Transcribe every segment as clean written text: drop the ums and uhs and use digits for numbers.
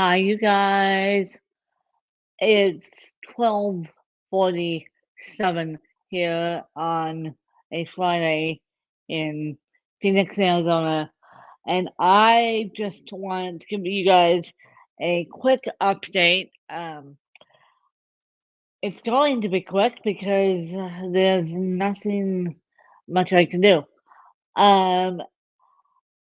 Hi, you guys. It's 12:47 here on a Friday in Phoenix, Arizona, and I just wanted to give you guys a quick update. It's going to be quick because there's nothing much I can do. Um,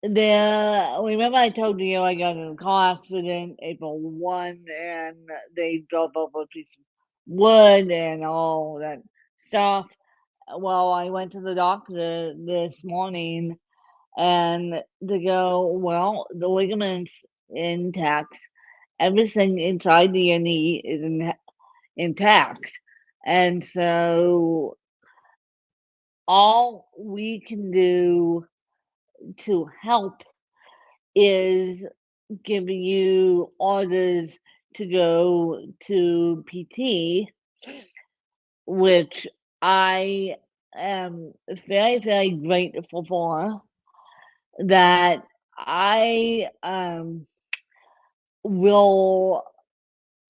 remember I told you I got in a car accident April 1 and they drove over a piece of wood and all that stuff. Well, I went to the doctor this morning and they go, well, the ligaments intact, everything inside the knee is intact. And so all we can do to help is give you orders to go to PT, which I am very, very grateful for. That I will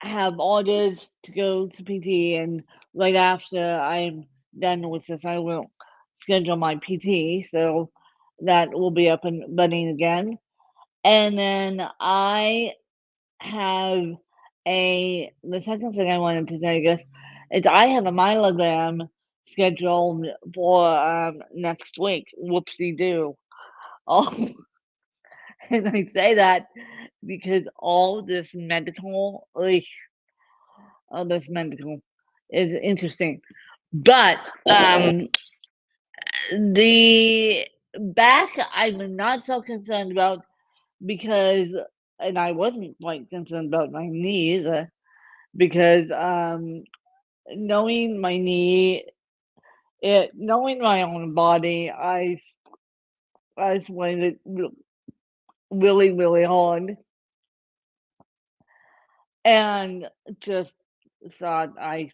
have orders to go to PT, and right after I'm done with this, I will schedule my PT, so that will be up and running again. And then have the second thing I wanted to tell you guys is I have a myelogram scheduled for next week. Whoopsie doo. Oh, and I say that because all this medical is interesting. But the back, I'm not so concerned about because, and I wasn't quite concerned about my knee either because knowing my knee, knowing my own body, I find it really, really hard, and just thought I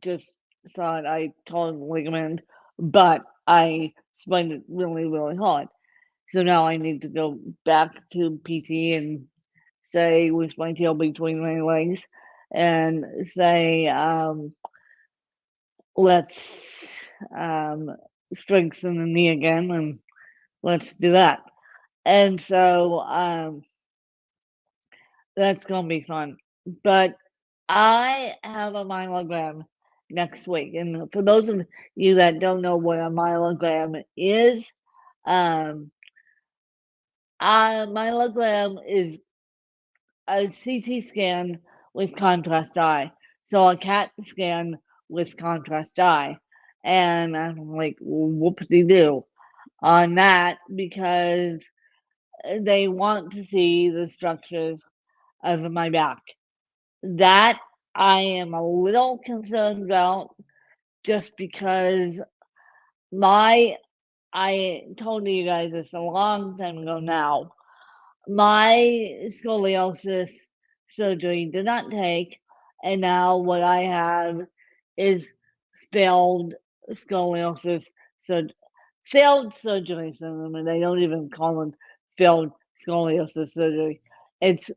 just thought I tore the ligament, but I find it really, really hard. So now I need to go back to PT and say with my tail between my legs and say, let's um, strengthen the knee again and let's do that. And so that's going to be fun. But I have a myelogram next week. And for those of you that don't know what a myelogram is, um, a myelogram is a CT scan with contrast dye. So a CAT scan with contrast dye. And I'm like, whoopsie doo on that because they want to see the structures of my back. That I am a little concerned about just because my I told you guys this a long time ago now. My scoliosis surgery did not take, and now what I have is failed scoliosis sur failed surgery syndrome, and they don't even call it failed scoliosis surgery. It's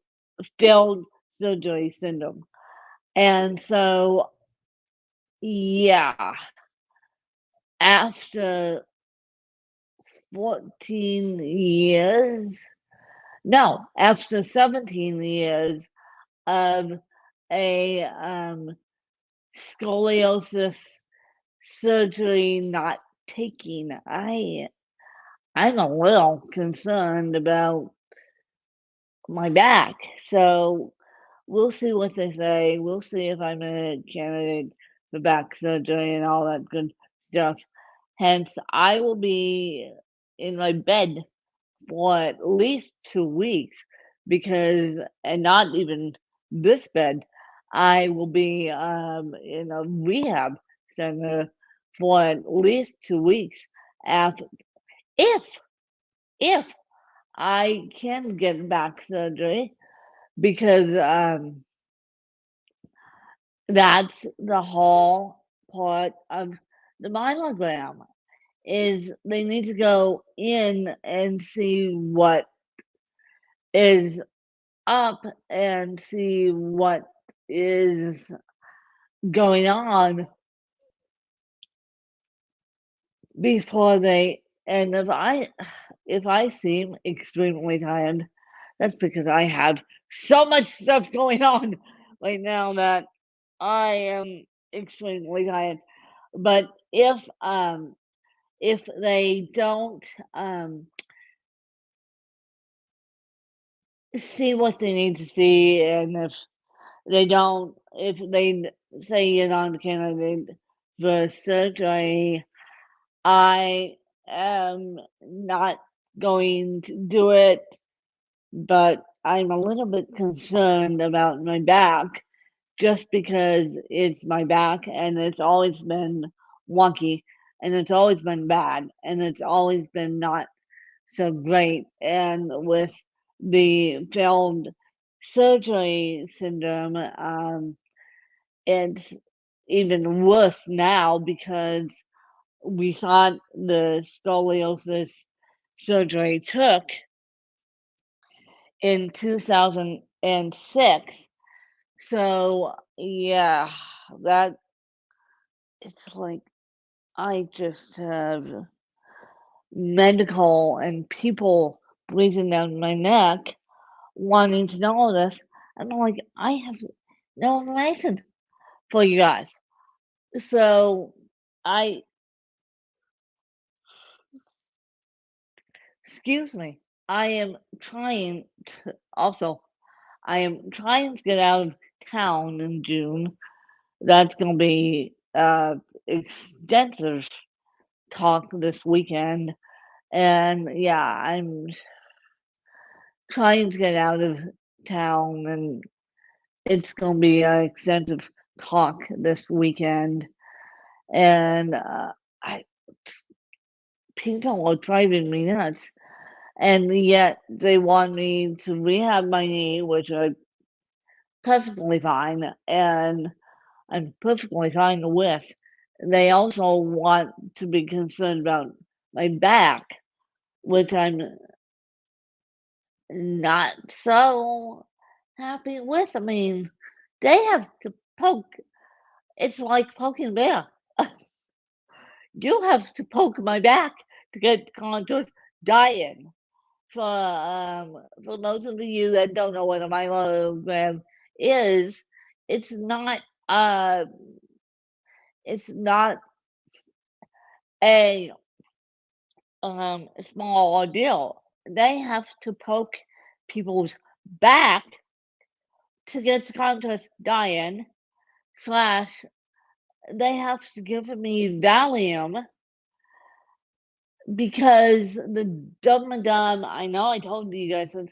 failed surgery syndrome. And so, yeah, after 14 years, no, after 17 years of a scoliosis surgery not taking, I'm a little concerned about my back. So we'll see what they say. We'll see if I'm a candidate for back surgery and all that good stuff. Hence, I will be in my bed for at least 2 weeks because, and not even this bed, I will be in a rehab center for at least 2 weeks after, if, if I can get back surgery because that's the whole part of the myelogram is they need to go in and see what is up and see what is going on before they and if I seem extremely tired, that's because I have so much stuff going on right now that I am extremely tired. But if they don't see what they need to see, and if they say you're not a candidate for surgery, I am not going to do it, but I'm a little bit concerned about my back just because it's my back and it's always been wonky and it's always been bad and it's always been not so great. And with the failed surgery syndrome, it's even worse now because we thought the scoliosis surgery took in 2006. So, yeah, that it's like I just have medical and people breathing down my neck wanting to know all this. And I'm like, I have no information for you guys. So, I, excuse me, I am trying to, also, I am trying to get out of town in June. That's going to be extensive talk this weekend. And yeah, I'm trying to get out of town, and it's going to be an extensive talk this weekend. And I, people are driving me nuts. And yet they want me to rehab my knee, which I'm perfectly fine, and I'm perfectly fine with. They also want to be concerned about my back, which I'm not so happy with. I mean, they have to poke. It's like poking a bear. You have to poke my back to get contours dying. For those of you that don't know what a myelogram is, it's not uh it's not a small ordeal. They have to poke people's back to get the contest dying, slash, they have to give me Valium because the Dumb and Dumb, I know I told you guys this,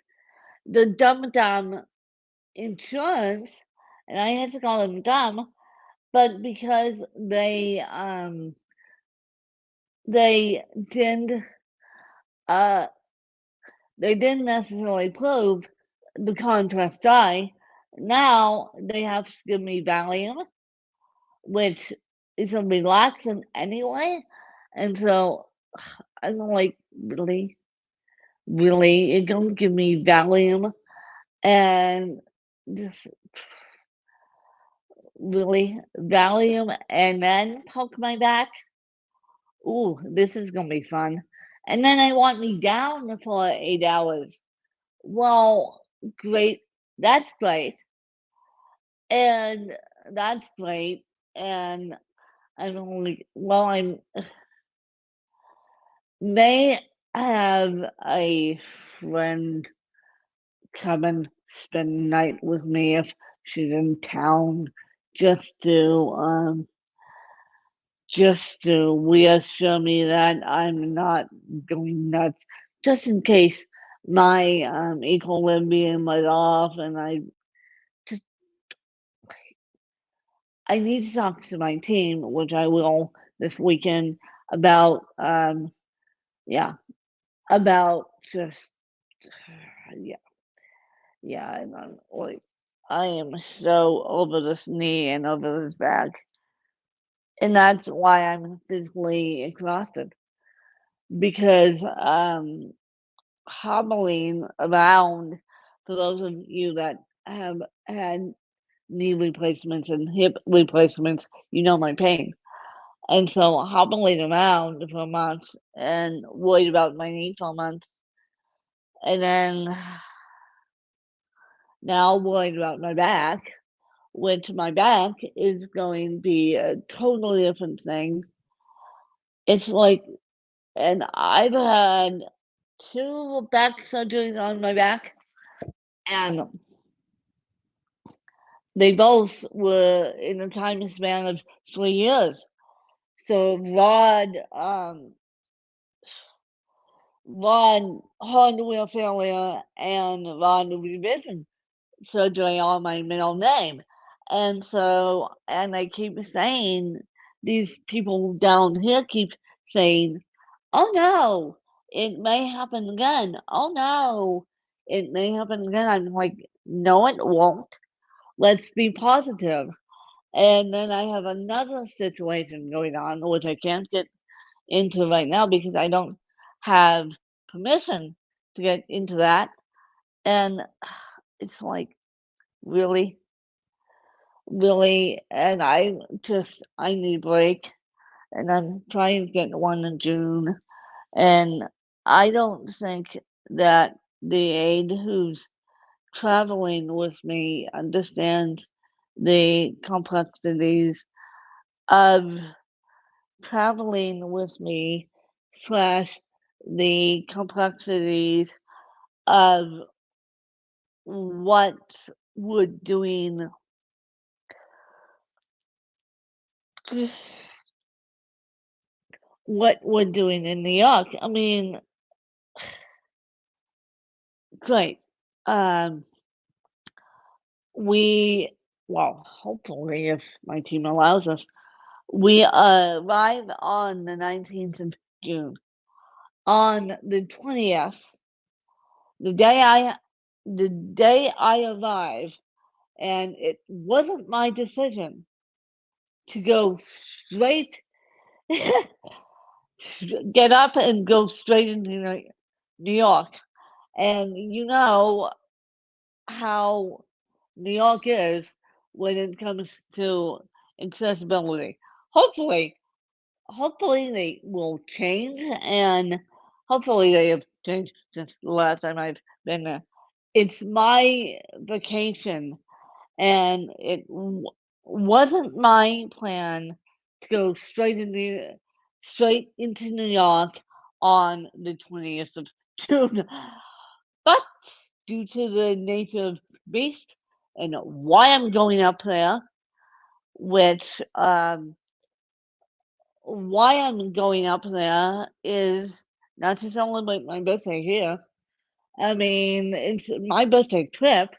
the Dumb and Dumb insurance, and I had to call them dumb, but because they didn't uh they didn't necessarily prove the contrast dye. Now they have to give me Valium, which is a relaxant anyway. And so I'm like, really? Really? You're gonna give me Valium and just really Valium and then poke my back? Ooh, this is gonna be fun. And then they want me down for 8 hours. Well, great. That's great. And that's great. And I'm only, well, I'm, may have a friend come and spend the night with me if she's in town just to, um, just to reassure me that I'm not going nuts, just in case my equilibrium is off and just I need to talk to my team, which I will this weekend about yeah, about just yeah, yeah, and I'm like I am so over this knee and over this back. And that's why I'm physically exhausted because hobbling around For those of you that have had knee replacements and hip replacements, you know my pain. And so hobbling around for a month and worried about my knee for a month, and then now worried about my back, which my back is going to be a totally different thing. It's like, and I've had 2 back surgeries on my back, and they both were in a time span of 3 years. So rod hardware failure and rod revision surgery on my middle name. And so, and I keep saying, these people down here keep saying, oh no, it may happen again. Oh no, it may happen again. I'm like, no, it won't. Let's be positive. And then I have another situation going on, which I can't get into right now because I don't have permission to get into that. And it's like, really, really, and I need a break, and I'm trying to get one in June. And I don't think that the aide who's traveling with me understands the complexities of traveling with me slash the complexities of what would doing what we're doing in New York. I mean, great. Um, we, well, hopefully, if my team allows us, we arrive on the 19th of June. On the 20th, the day I, the day I arrive, and it wasn't my decision to go straight, get up and go straight into New York. And you know how New York is when it comes to accessibility. Hopefully, hopefully they will change, and hopefully they have changed since the last time I've been there. It's my vacation, and wasn't my plan to go straight into New York on the 20th of June. But due to the nature of the beast and why I'm going up there, which why I'm going up there is not to celebrate my birthday here. I mean, it's my birthday trip,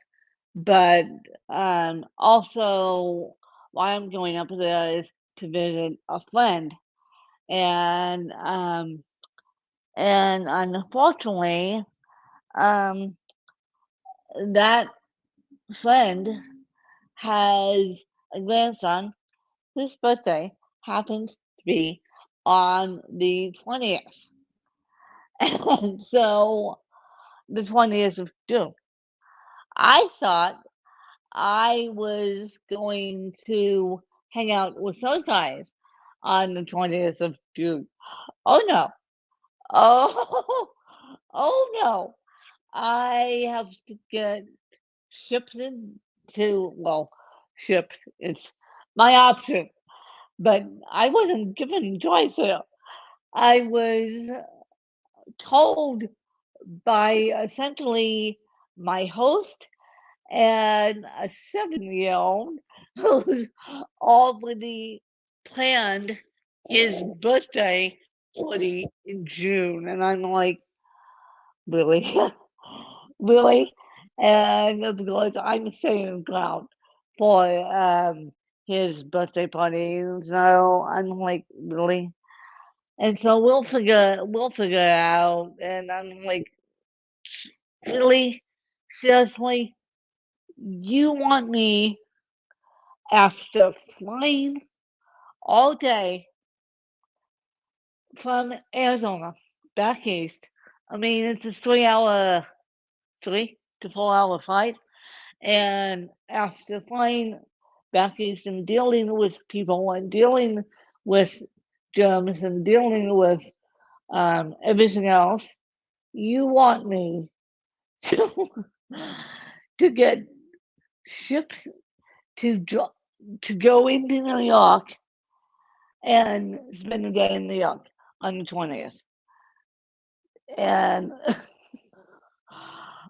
but also why I'm going up there is to visit a friend, and unfortunately, um, that friend has a grandson whose birthday happens to be on the 20th. And so the 20th of June. I thought I was going to hang out with those guys on the 20th of June. Oh no. Oh, oh no. I have to get shipped into, well, shipped. It's my option, but I wasn't given choice here. I was told by essentially my host and a 7-year-old who's already planned his birthday party in June. And I'm like, really? Really? And of course, I'm staying ground for his birthday party. So I'm like, really? And so we'll figure it out. And I'm like, really? Seriously? You want me after flying all day from Arizona back east? I mean, it's a 3 hour, 3? to pull out a fight. And after flying back east and dealing with people and dealing with germs and dealing with everything else, you want me to to get ships to to go into New York and spend a day in New York on the 20th. And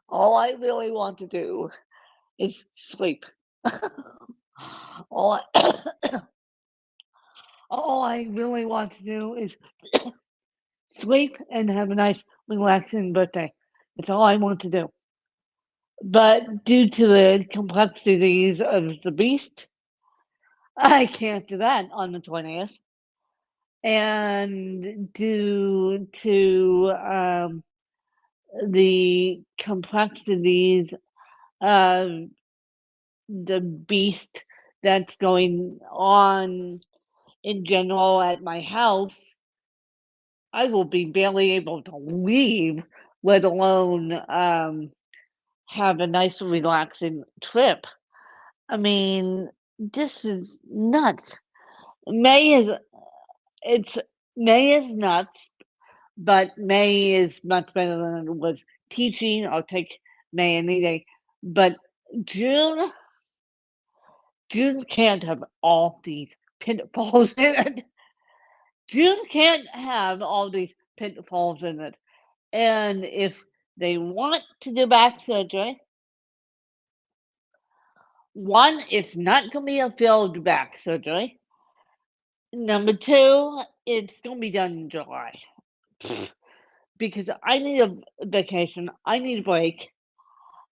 all I really want to do is sleep. all, I, all I really want to do is sleep and have a nice, relaxing birthday. That's all I want to do. But due to the complexities of the beast, I can't do that on the 20th. And due to the complexities of the beast that's going on in general at my house, I will be barely able to leave, let alone have a nice, relaxing trip. I mean, this is nuts. May is it's May is nuts, but May is much better than it was teaching. I'll take May any day. But June, June can't have all these pitfalls in it. June can't have all these pitfalls in it. And if they want to do back surgery, one, it's not going to be a failed back surgery. Number two, it's going to be done in July because I need a vacation. I need a break.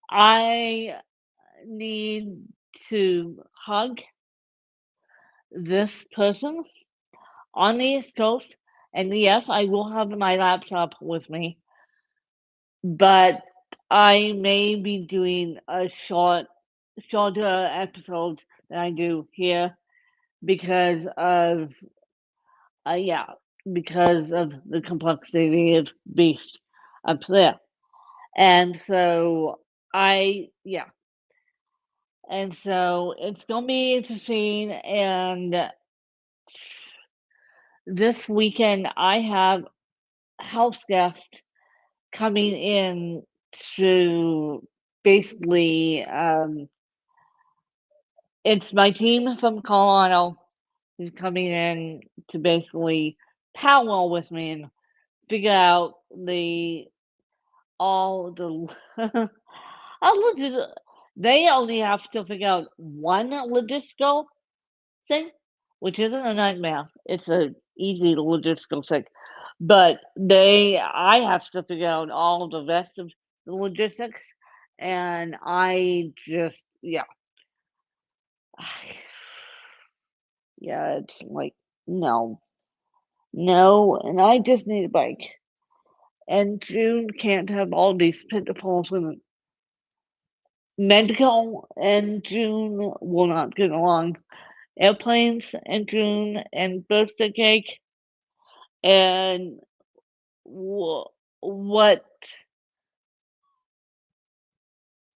I need to hug this person on the East Coast. And yes, I will have my laptop with me, but I may be doing a shorter episodes than I do here because of yeah, because of the complexity of Beast up there. And so yeah. And so it's gonna be interesting. And this weekend I have house guests coming in to basically it's my team from Colorado who's coming in to basically powwow with me and figure out all the they only have to figure out one logistical thing, which isn't a nightmare. It's a easy logistical thing. But I have to figure out all the rest of the logistics, and I just, yeah, yeah, it's like no, no, and I just need a bike. And June can't have all these pitfalls in it. Medical and June will not get along. Airplanes and June and birthday cake and what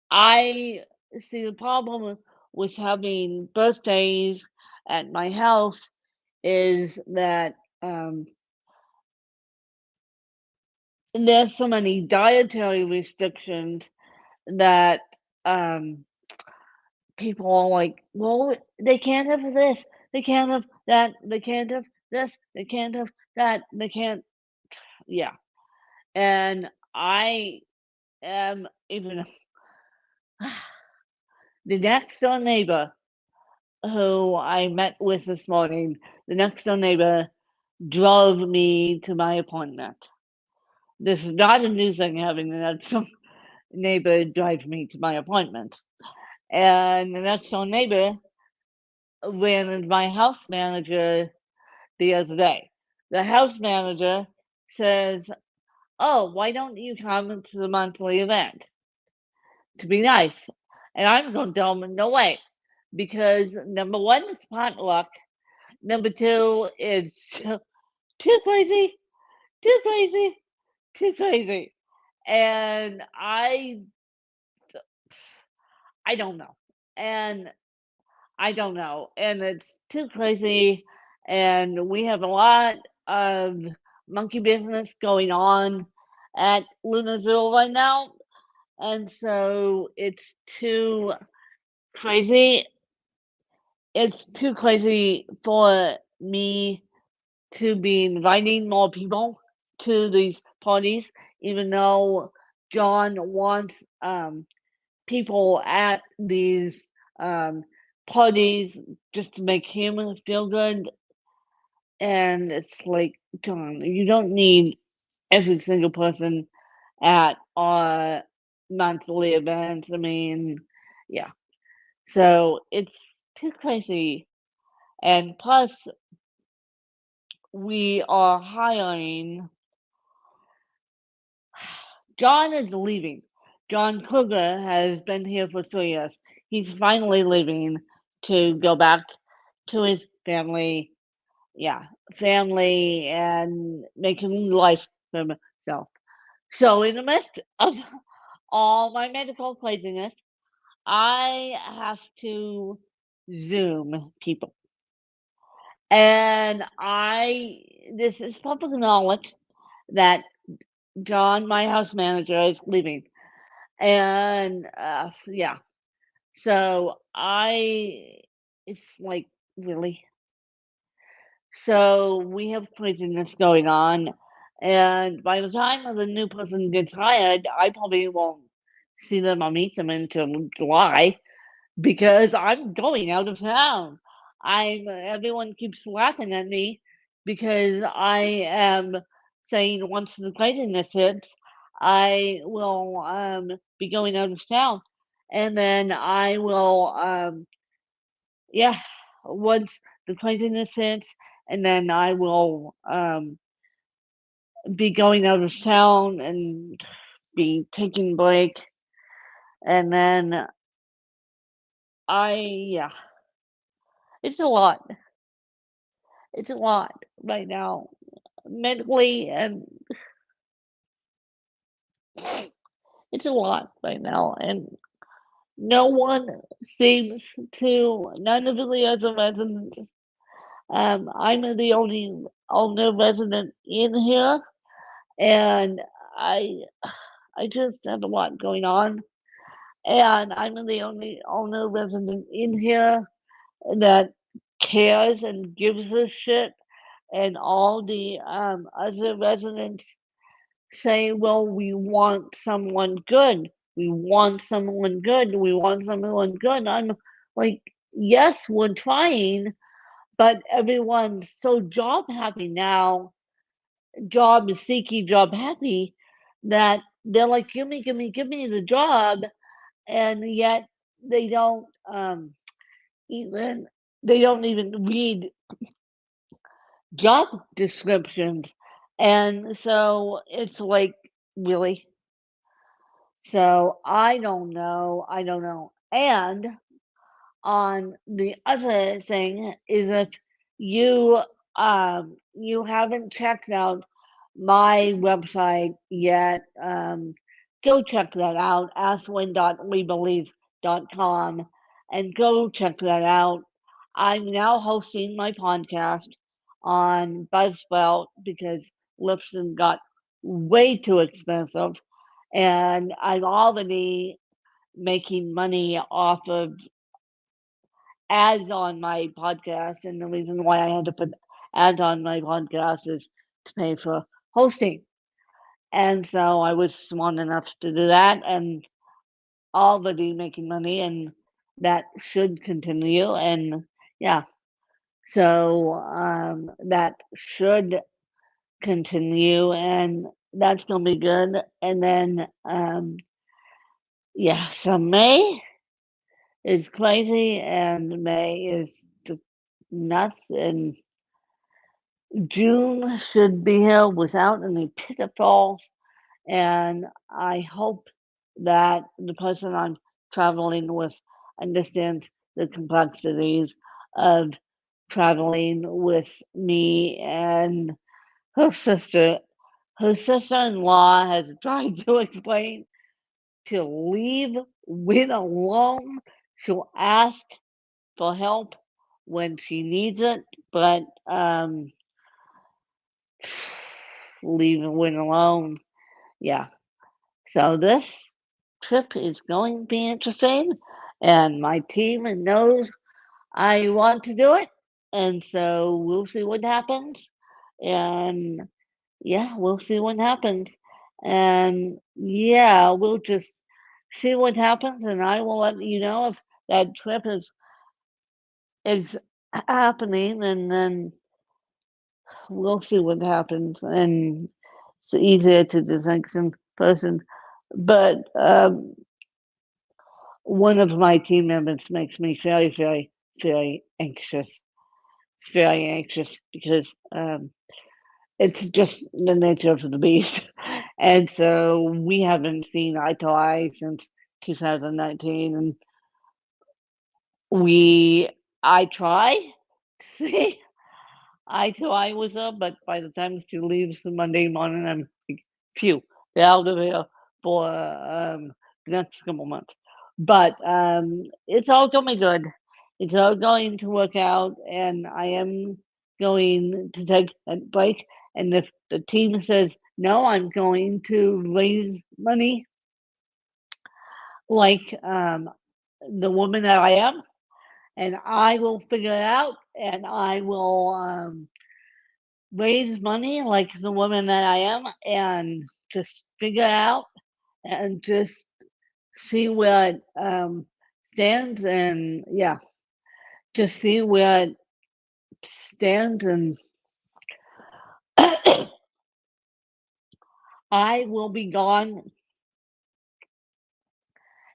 I see the problem with having birthdays at my house is that there's so many dietary restrictions that um, people are like, well, they can't have this, they can't have that, they can't have this, they can't have that, they can't, yeah. And I am even the next door neighbor who I met with this morning, the next door neighbor drove me to my appointment. This is not a new thing having the next door neighbor drive me to my appointment. And the next door neighbor ran into my house manager the other day. The house manager says, oh, why don't you come to the monthly event to be nice? And I'm going to tell him, no way. Because number one, it's potluck. Number two, it's too crazy, too crazy, too crazy. And I don't know. And I don't know. And it's too crazy. And we have a lot of monkey business going on at Luna Zoo right now. And so crazy. It's too crazy for me to be inviting more people to these parties, even though John wants people at these um, parties just to make him feel good. And it's like, John, you don't need every single person at our monthly events. I mean, yeah. So it's too crazy. And plus, we are hiring. John is leaving. John Kruger has been here for 3 years. He's finally leaving to go back to his family. Yeah, family and make a new life for himself. So, in the midst of all my medical craziness, I have to Zoom people. And this is public knowledge that John, my house manager, is leaving. And yeah, so it's like, really? So we have craziness going on. And by the time the new person gets hired, I probably won't see them or meet them until July because I'm going out of town. Everyone keeps laughing at me because I am saying once the craziness hits, I will be going out of town, and then I will yeah, once the craziness hits, and then I will be going out of town and be taking a break, and then yeah, it's a lot. It's a lot right now, mentally, and it's a lot right now. And no one seems to, none of the other residents. I'm the only owner resident in here, and I, I just have a lot going on, and I'm the only owner resident in here that cares and gives a shit, and all the other residents say, well, we want someone good. We want someone good. We want someone good. I'm like, yes, we're trying, but everyone's so job happy now, job seeking, job happy, that they're like, give me the job. And yet they don't even, they don't even read job descriptions. And so it's like, really? So I don't know. And on the other thing is if you haven't checked out my website yet, go check that out, askwin.webelieve.com, and go check that out. I'm now hosting my podcast on Buzzsprout because Lipson got way too expensive, and I'm already making money off of ads on my podcast. And the reason why I had to put ads on my podcast is to pay for hosting. And so I was smart enough to do that and already making money, and that should continue. And yeah, so that should continue, and that's gonna be good. And then yeah, so May is crazy, and May is just nuts, and June should be here without any pitfalls. And I hope that the person I'm traveling with understands the complexities of traveling with me and her sister. Her sister in law has tried to explain to leave win alone. She'll ask for help when she needs it, but leave and win alone. Yeah. So this trip is going to be interesting, and my team knows I want to do it, and so we'll see what happens. And yeah, we'll see what happens. And yeah, we'll just see what happens, and I will let you know if that trip is happening, and then we'll see what happens. And it's easier to decide in person, but one of my team members makes me very, very, very anxious because it's just the nature of the beast. And so we haven't seen eye to eye since 2019, and I try to see eye to eye with her, but by the time she leaves the Monday morning, I'm like, phew, they're out of here for the next couple months. But it's all going to be good. It's all going to work out, and I am going to take a break. And if the team says no, I'm going to raise money like the woman that I am, and I will figure it out, and I will raise money like the woman that I am, and just figure out and just see where it stands, and yeah, just see where it stands, and I will be gone,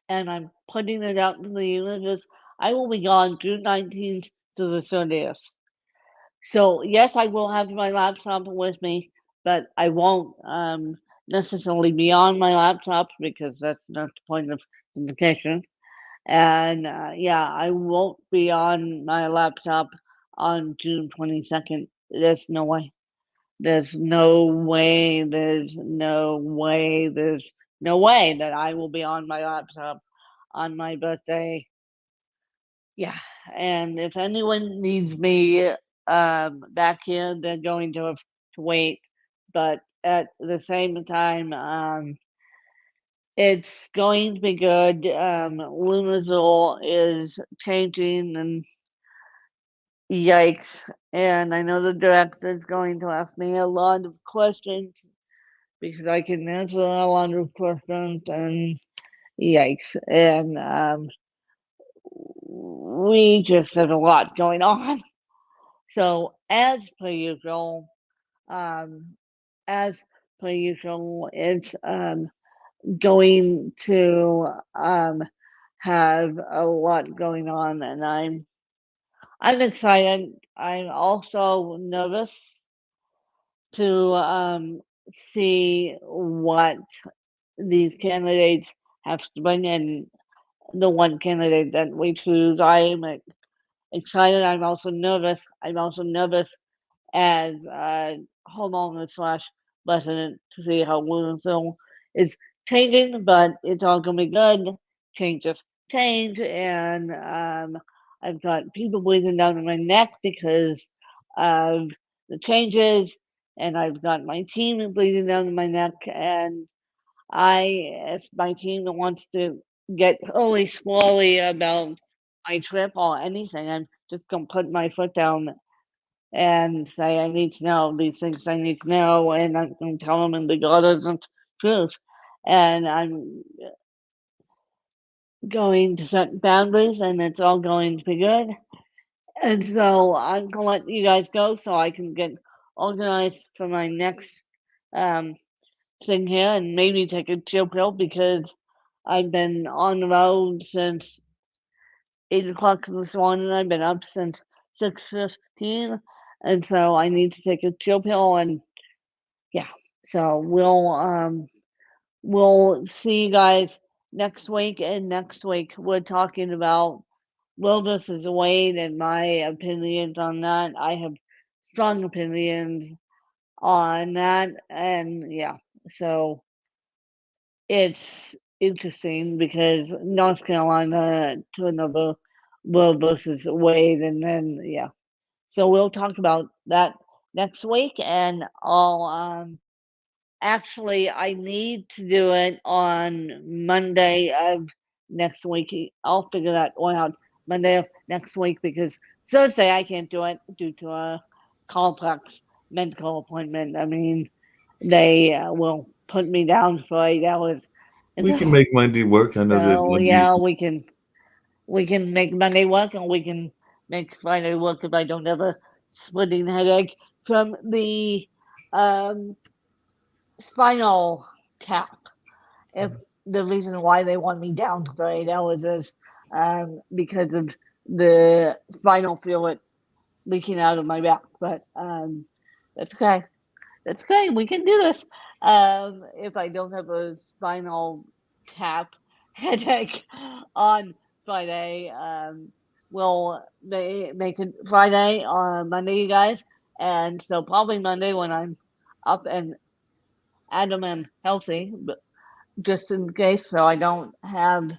and I'm putting it out to the universe. I will be gone June 19th to the 30th. So yes, I will have my laptop with me, but I won't necessarily be on my laptop because that's not the point of communication. And yeah, I won't be on my laptop on June 22nd. There's no way. There's no way. There's no way. There's no way that I will be on my laptop on my birthday. Yeah, and if anyone needs me back here, they're going to have to wait. But at the same time, it's going to be good. Lunazol is changing, and yikes. And I know the director is going to ask me a lot of questions because I can answer a lot of questions, and yikes. And we just have a lot going on. So um, as per usual, it's going to have a lot going on, and I'm excited. I'm also nervous to see what these candidates have to bring in. The one candidate that we choose, I am excited. I'm also nervous. I'm also nervous as a homeowner slash resident to see how Williamsville is changing, but it's all gonna be good. Changes change, and I've got people breathing down my neck because of the changes, and I've got my team bleeding down my neck, and if my team wants to get really squally about my trip or anything, I'm just gonna put my foot down and say, I need to know these things I need to know, and I'm going to tell them in the God isn't truth. And I'm going to set boundaries, and it's all going to be good. And so I'm going to let you guys go so I can get organized for my next um, thing here and maybe take a chill pill because I've been on the road since 8 o'clock this morning. I've been up since 6:15, and so I need to take a chill pill. And yeah, so we'll see you guys next week. And next week we're talking about Will versus Wade and my opinions on that. I have strong opinions on that, and yeah, so it's interesting because North Carolina to another Roe versus Wade, and then yeah. So we'll talk about that next week, and actually, I need to do it on Monday of next week. I'll figure that one out Monday of next week because Thursday I can't do it due to a complex medical appointment. I mean, they will put me down for 8 hours. And We can make Monday work. I know that so yeah, Mondays. we can make Monday work and we can make Friday work if I don't have a splitting headache from the um, spinal tap. If the reason why they want me down for 8 hours is because of the spinal fluid leaking out of my back. But that's okay. That's okay. We can do this. If I don't have a spinal tap headache on Friday, we'll make it Friday on Monday, you guys. And so probably Monday when I'm up and Adam and healthy, but just in case, so I don't have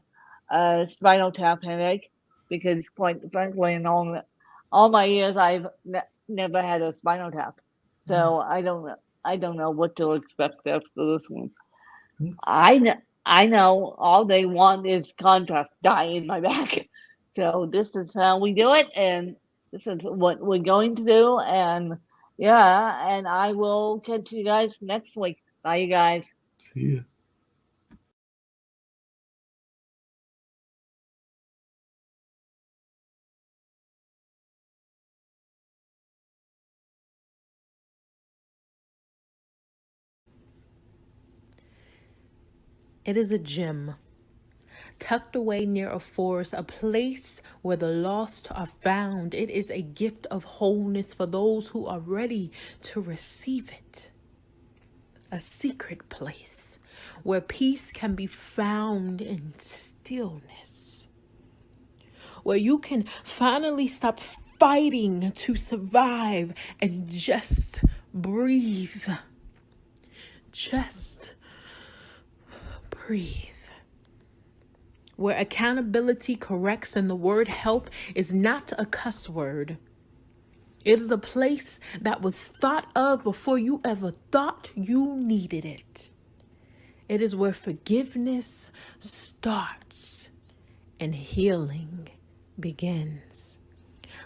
a spinal tap headache, because quite frankly, in all my years, I've never had a spinal tap, so I don't know what to expect after this one. I know all they want is contrast dye in my back, so this is how we do it, and this is what we're going to do, and yeah, and I will catch you guys next week. Bye, you guys. See ya. It is a gem, tucked away near a forest, a place where the lost are found. It is a gift of wholeness for those who are ready to receive it. A secret place where peace can be found in stillness, where you can finally stop fighting to survive and just breathe. Just breathe. Where accountability corrects and the word help is not a cuss word. It is the place that was thought of before you ever thought you needed it. It is where forgiveness starts and healing begins.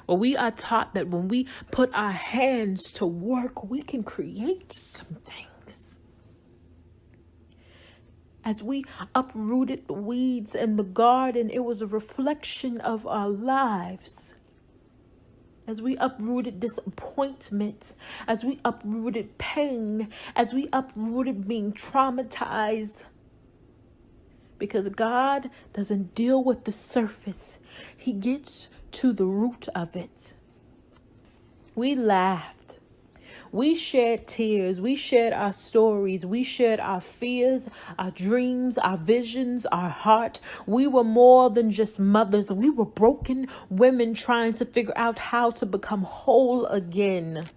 Well, we are taught that when we put our hands to work, we can create something. As we uprooted the weeds in the garden, it was a reflection of our lives. As we uprooted disappointment, as we uprooted pain, as we uprooted being traumatized. Because God doesn't deal with the surface, He gets to the root of it. We laughed. We shared tears. We shared our stories. We shared our fears, our dreams, our visions, our heart. We were more than just mothers. We were broken women trying to figure out how to become whole again.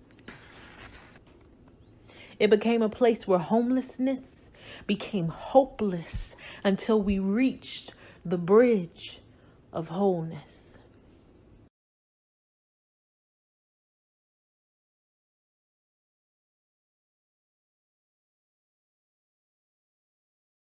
It became a place where homelessness became hopeless until we reached the bridge of wholeness.